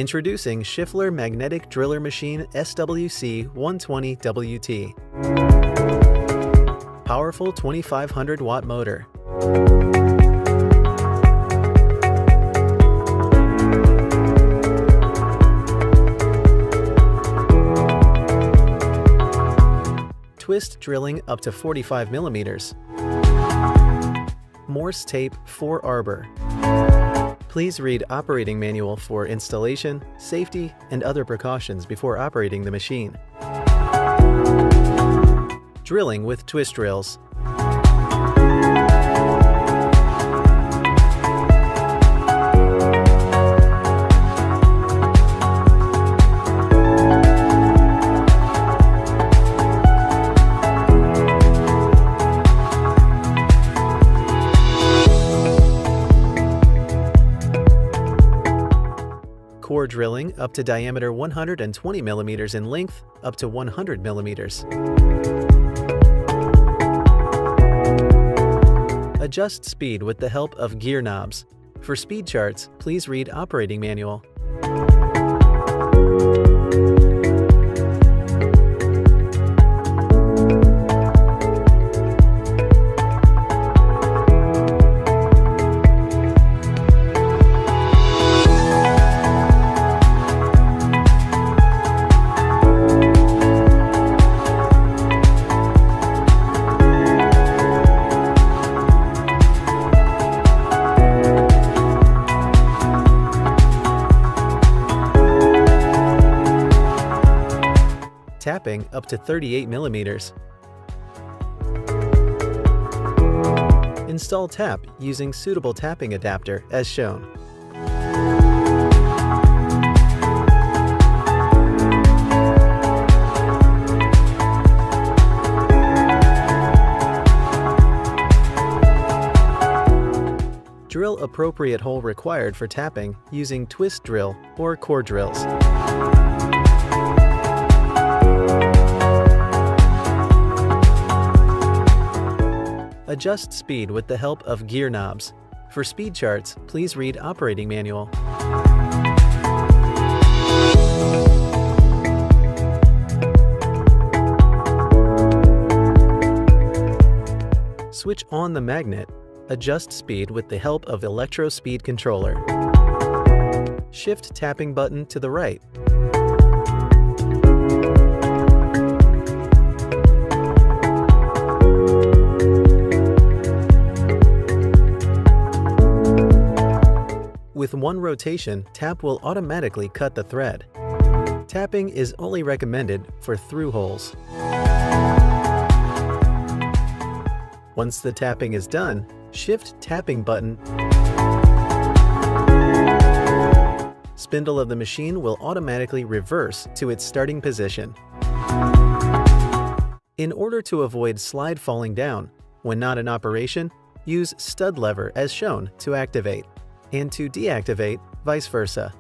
Introducing Schifler Magnetic Driller Machine SWC 120WT. Powerful 2500 watt motor. Twist drilling up to 45 millimeters. Morse tape 4 arbor. Please read operating manual for installation, safety, and other precautions before operating the machine. Drilling with twist drills. Core drilling up to diameter 120 millimeters in length up to 100 millimeters. Adjust speed with the help of gear knobs. For speed charts, please read operating manual. Tapping up to 38 millimeters. Install tap using suitable tapping adapter as shown. Drill appropriate hole required for tapping using twist drill or core drills. Adjust speed with the help of gear knobs. For speed charts, please read operating manual. Switch on the magnet. Adjust speed with the help of electro speed controller. Shift tapping button to the right. With one rotation, tap will automatically cut the thread. Tapping is only recommended for through holes. Once the tapping is done, shift tapping button. Spindle of the machine will automatically reverse to its starting position. In order to avoid slide falling down, when not in operation, use stud lever as shown to activate, and to deactivate, vice versa.